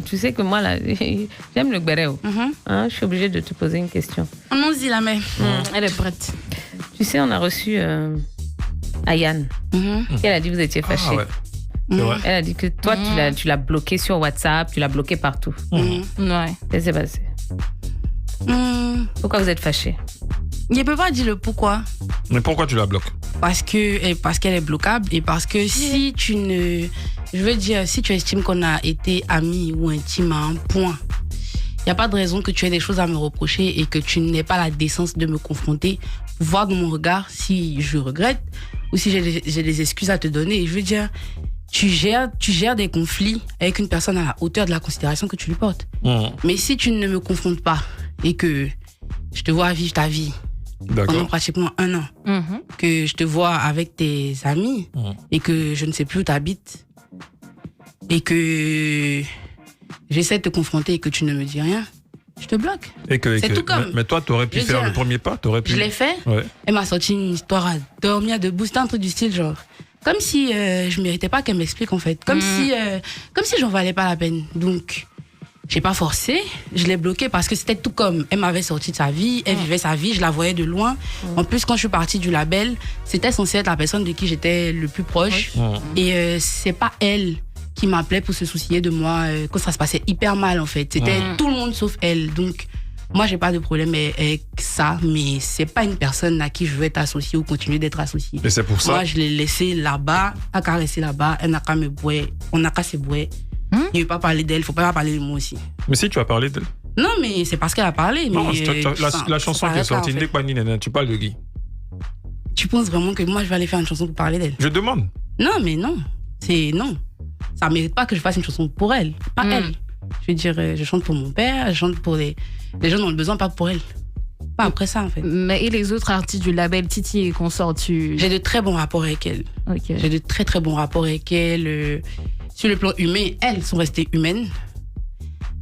Tu sais que moi, là, j'aime le béréo. Hein, je suis obligée de te poser une question. Allons-y, la mère. Elle est prête. Tu sais, on a reçu Ayane. Elle a dit que vous étiez fâchés. Ah ouais. C'est vrai. Elle a dit que toi, tu l'as bloqué sur WhatsApp, tu l'as bloqué partout. Ouais. Qu'est-ce qui s'est passé? Pourquoi vous êtes fâchés? Je ne peux pas dire le pourquoi. Mais pourquoi tu la bloques? Parce qu'elle est bloquable et parce que si tu ne... Je veux dire, si tu estimes qu'on a été amis ou intimes à un point, il n'y a pas de raison que tu aies des choses à me reprocher et que tu n'aies pas la décence de me confronter, voir dans mon regard si je regrette ou si j'ai des excuses à te donner. Je veux dire, tu gères des conflits avec une personne à la hauteur de la considération que tu lui portes. Mais si tu ne me confrontes pas et que je te vois vivre ta vie pendant pratiquement 1 an, que je te vois avec tes amis et que je ne sais plus où tu habites et que j'essaie de te confronter et que tu ne me dis rien, je te bloque. C'est tout comme. Mais toi, tu aurais pu faire le premier pas, Je l'ai fait. Ouais. Elle m'a sorti une histoire à dormir debout. C'était un truc du style genre. Comme si je méritais pas qu'elle m'explique en fait. Comme si j'en valais pas la peine. Donc, j'ai pas forcé. Je l'ai bloquée parce que c'était tout comme. Elle m'avait sorti de sa vie. Elle vivait sa vie. Je la voyais de loin. En plus, quand je suis partie du label, c'était censé être la personne de qui j'étais le plus proche. Et c'est pas elle qui m'appelait pour se soucier de moi quand ça se passait hyper mal en fait. C'était tout le monde sauf elle. Donc, moi, j'ai pas de problème avec ça, mais c'est pas une personne à qui je veux être associée ou continuer d'être associée. Et c'est pour ça. Moi, je l'ai laissée là-bas, à caresser là-bas, elle n'a qu'à me bouer, on n'a qu'à se bouer. Il ne veut pas parler d'elle, il faut pas parler de moi aussi. Mais si tu as parlé d'elle. Non, mais c'est parce qu'elle a parlé. Non, mais, la chanson qui est sortie, tu parles de qui? Tu penses vraiment que moi, je vais aller faire une chanson pour parler d'elle? Je demande. Non, mais non. Non. Ça ne mérite pas que je fasse une chanson pour elle, pas elle. Je veux dire, je chante pour mon père, je chante pour les gens dans le besoin, pas pour elle. Pas après ça, en fait. Mais et les autres artistes du label Titi et consorts, J'ai de très bons rapports avec elle. Okay. J'ai de très, très bons rapports avec elle. Sur le plan humain, elles sont restées humaines.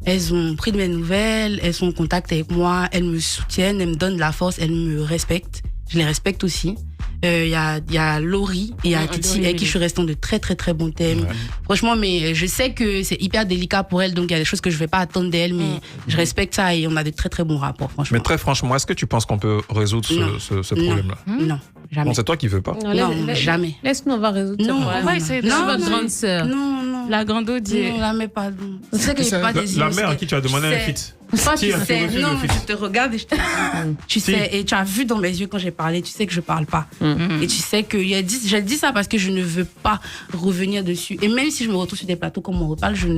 Elles ont pris de mes nouvelles, elles sont en contact avec moi, elles me soutiennent, elles me donnent de la force, elles me respectent. Je les respecte aussi. Il y a Laurie et il y a Titi avec qui je suis restée de très très très bons thèmes. Franchement, mais je sais que c'est hyper délicat pour elle, donc il y a des choses que je vais pas attendre d'elle, mais je respecte ça et on a de très très bons rapports, franchement. Mais très franchement, est-ce que tu penses qu'on peut résoudre ce problème-là? Non, jamais. Bon, c'est toi qui veux pas. Non, jamais. Laisse-nous, on va résoudre ça. On va essayer de votre grande sœur. Non. La grande Odier. Non, la mets pas. Tu sais que j'ai pas des La mère à qui tu as demandé un feat. Toi, tu sais, non, je te regarde et je te dis. Tu sais, et tu as vu dans mes yeux quand j'ai parlé, tu sais que je parle pas. Et tu sais que j'ai dit ça parce que je ne veux pas revenir dessus. Et même si je me retrouve sur des plateaux comme on reparle, je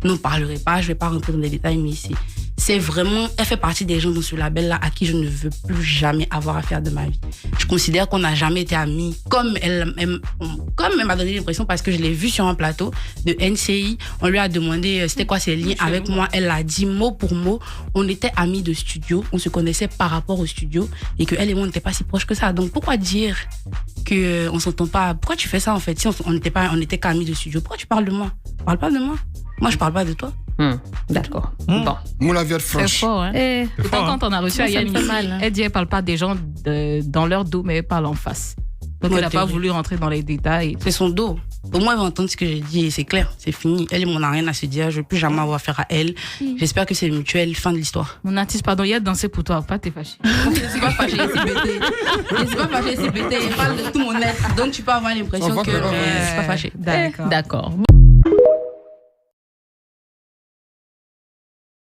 n'en parlerai pas, je vais pas rentrer dans les détails, mais c'est vraiment, elle fait partie des gens dans ce label-là à qui je ne veux plus jamais avoir affaire de ma vie. Je considère qu'on n'a jamais été amis, comme elle m'a donné l'impression parce que je l'ai vue sur un plateau de NCI. On lui a demandé c'était quoi ses liens avec moi. Elle l'a dit mot pour mot. On était amis de studio, on se connaissait par rapport au studio et que elle et moi on n'était pas si proches que ça. Donc pourquoi dire que on s'entend pas? Pourquoi tu fais ça en fait? Si on n'était qu'amis de studio, pourquoi tu parles de moi? Parle pas de moi. Moi je parle pas de toi. D'accord. Bon. Moula viande franche. C'est fort, hein? Et Pourtant, quand on a reçu Ayane, elle dit qu'elle parle pas des gens dans leur dos, mais elle parle en face. Donc elle n'a pas voulu rentrer dans les détails. C'est son dos. Au moins, elle va entendre ce que j'ai dit et c'est clair, c'est fini. Elle et moi, on n'a rien à se dire. Je ne veux plus jamais avoir affaire à elle. J'espère que c'est mutuel. Fin de l'histoire. Mon artiste, pardon, il y a dansé pour toi. Pas t'es fâché. Je ne suis pas fâchée, c'est bêté. Elle parle de tout mon être. Donc, tu peux avoir l'impression que je ne suis pas fâchée. D'accord. D'accord.